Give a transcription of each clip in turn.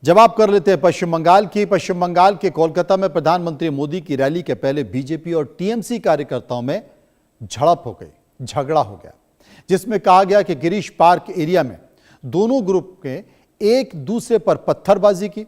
जवाब कर लेते हैं पश्चिम बंगाल के कोलकाता में प्रधानमंत्री मोदी की रैली के पहले बीजेपी और टीएमसी कार्यकर्ताओं में झड़प हो गई, झगड़ा हो गया, जिसमें कहा गया कि गिरीश पार्क एरिया में दोनों ग्रुप ने एक दूसरे पर पत्थरबाजी की।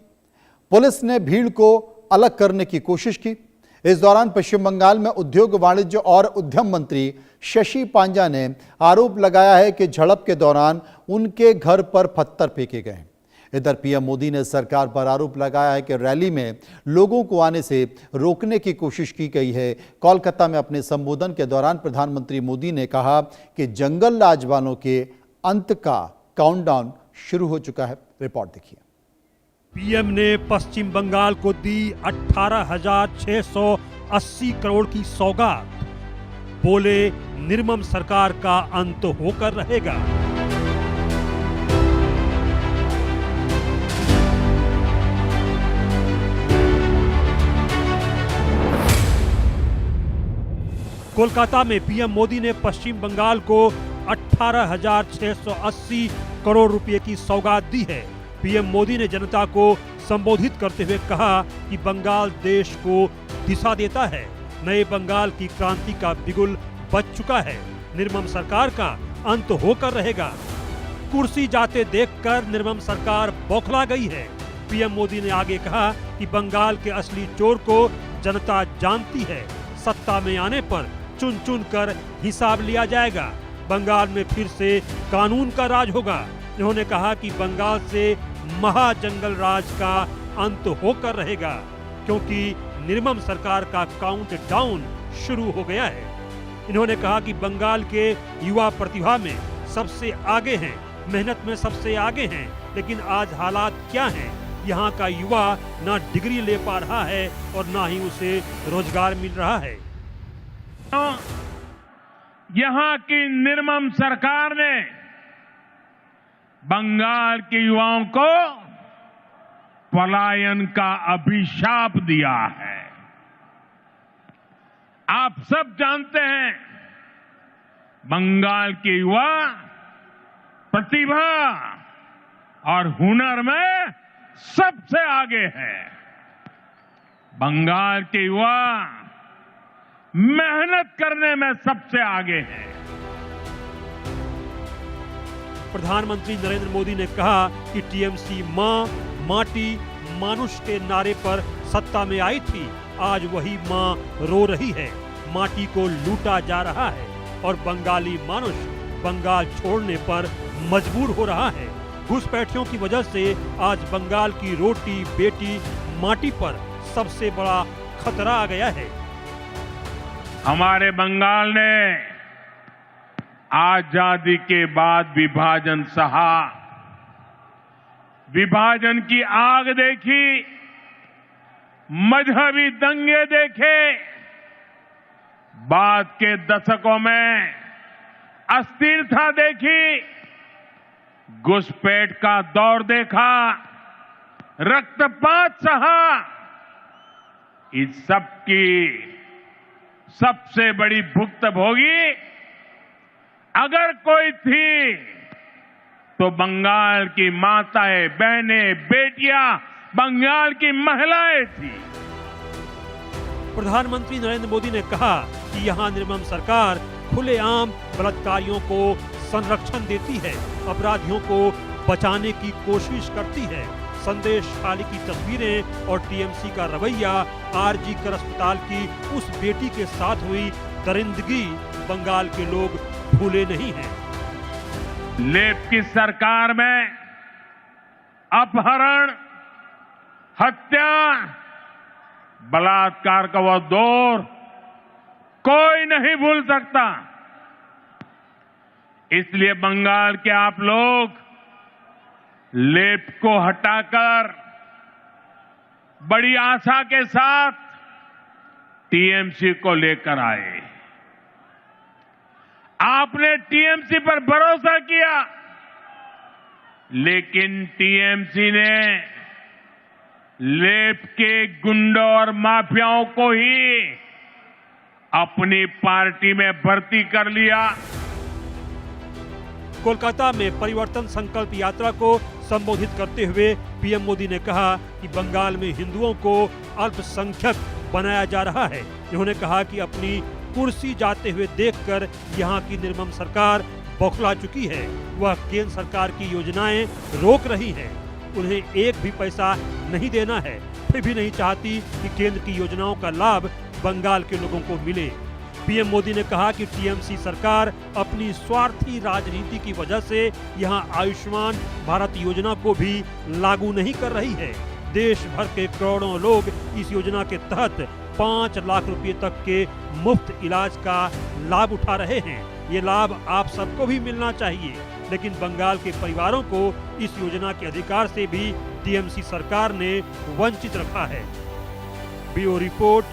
पुलिस ने भीड़ को अलग करने की कोशिश की। इस दौरान पश्चिम बंगाल में उद्योग, वाणिज्य और उद्यम मंत्री शशि पांजा ने आरोप लगाया है कि झड़प के दौरान उनके घर पर पत्थर फेंके गए। इधर पीएम मोदी ने सरकार पर आरोप लगाया है कि रैली में लोगों को आने से रोकने की कोशिश की गई है। कोलकाता में अपने संबोधन के दौरान प्रधानमंत्री मोदी ने कहा कि जंगल राज वालों के अंत का काउंटडाउन शुरू हो चुका है। रिपोर्ट देखिए। पीएम ने पश्चिम बंगाल को दी 18,680 करोड़ की सौगात। बोले, निर्मम सरकार का अंत होकर रहेगा। कोलकाता में पीएम मोदी ने पश्चिम बंगाल को 18,680 करोड़ रुपए की सौगात दी है। पीएम मोदी ने जनता को संबोधित करते हुए कहा कि बंगाल देश को दिशा देता है। नए बंगाल की क्रांति का बिगुल बज चुका है। निर्मम सरकार का अंत होकर रहेगा। कुर्सी जाते देखकर निर्मम सरकार बौखला गई है। पीएम मोदी ने आगे कहा कि बंगाल के असली चोर को जनता जानती है। सत्ता में आने पर चुन चुन कर हिसाब लिया जाएगा। बंगाल में फिर से कानून का राज होगा। उन्होंने कहा कि बंगाल से महाजंगल राज का अंत होकर रहेगा, क्योंकि निर्मम सरकार का काउंट डाउन शुरू हो गया है। इन्होंने कहा कि बंगाल के युवा प्रतिभा में सबसे आगे हैं, मेहनत में सबसे आगे हैं, लेकिन आज हालात क्या हैं? यहाँ का युवा ना डिग्री ले पा रहा है और ना ही उसे रोजगार मिल रहा है। यहाँ की निर्मम सरकार ने बंगाल के युवाओं को पलायन का अभिशाप दिया है। आप सब जानते हैं, बंगाल के युवा प्रतिभा और हुनर में सबसे आगे है। बंगाल के युवा मेहनत करने में सबसे आगे हैं। प्रधानमंत्री नरेंद्र मोदी ने कहा कि टीएमसी मां, माटी, मानुष के नारे पर सत्ता में आई थी। आज वही मां रो रही है। माटी को लूटा जा रहा है और बंगाली मानुष बंगाल छोड़ने पर मजबूर हो रहा है। घुसपैठियों की वजह से आज बंगाल की रोटी, बेटी, माटी पर सबसे बड़ा खतरा आ गया है। हमारे बंगाल ने आजादी के बाद विभाजन सहा, विभाजन की आग देखी, मजहबी दंगे देखे, बाद के दशकों में अस्थिरता देखी, घुसपैठ का दौर देखा, रक्तपात सहा। इस सब की सबसे बड़ी भुक्तभोगी अगर कोई थी तो बंगाल की माताएं, बहनें, बेटियां, बंगाल की महिलाएं थी। प्रधानमंत्री नरेंद्र मोदी ने कहा कि यहाँ निर्मम सरकार खुलेआम बलात्कारियों को संरक्षण देती है, अपराधियों को बचाने की कोशिश करती है। संदेश खाली की तस्वीरें और टीएमसी का रवैया आरजी कर अस्पताल की उस बेटी के साथ हुई दरिंदगी बंगाल के लोग भूले नहीं हैं। लेफ्ट की सरकार में अपहरण, हत्या, बलात्कार का वह दौर कोई नहीं भूल सकता। इसलिए बंगाल के आप लोग लेफ्ट को हटाकर बड़ी आशा के साथ टीएमसी को लेकर आए। आपने टीएमसी पर भरोसा किया, लेकिन टीएमसी ने लेफ्ट के गुंडों और माफियाओं को ही अपनी पार्टी में भर्ती कर लिया। कोलकाता में परिवर्तन संकल्प यात्रा को संबोधित करते हुए पीएम मोदी ने कहा कि बंगाल में हिंदुओं को अल्पसंख्यक बनाया जा रहा है। उन्होंने कहा कि अपनी कुर्सी जाते हुए देखकर यहाँ की निर्मम सरकार बौखला चुकी है। वह केंद्र सरकार की योजनाएं रोक रही है, उन्हें एक भी पैसा नहीं देना है, फिर भी नहीं चाहती कि केंद्र की योजनाओं का लाभ बंगाल के लोगों को मिले। पीएम मोदी ने कहा कि टीएमसी सरकार अपनी स्वार्थी राजनीति की वजह से यहां आयुष्मान भारत योजना को भी लागू नहीं कर रही है। देश भर के करोड़ों लोग इस योजना के तहत 5 लाख रुपए तक के मुफ्त इलाज का लाभ उठा रहे हैं। ये लाभ आप सबको भी मिलना चाहिए, लेकिन बंगाल के परिवारों को इस योजना के अधिकार से भी टीएमसी सरकार ने वंचित रखा है। Bureau report,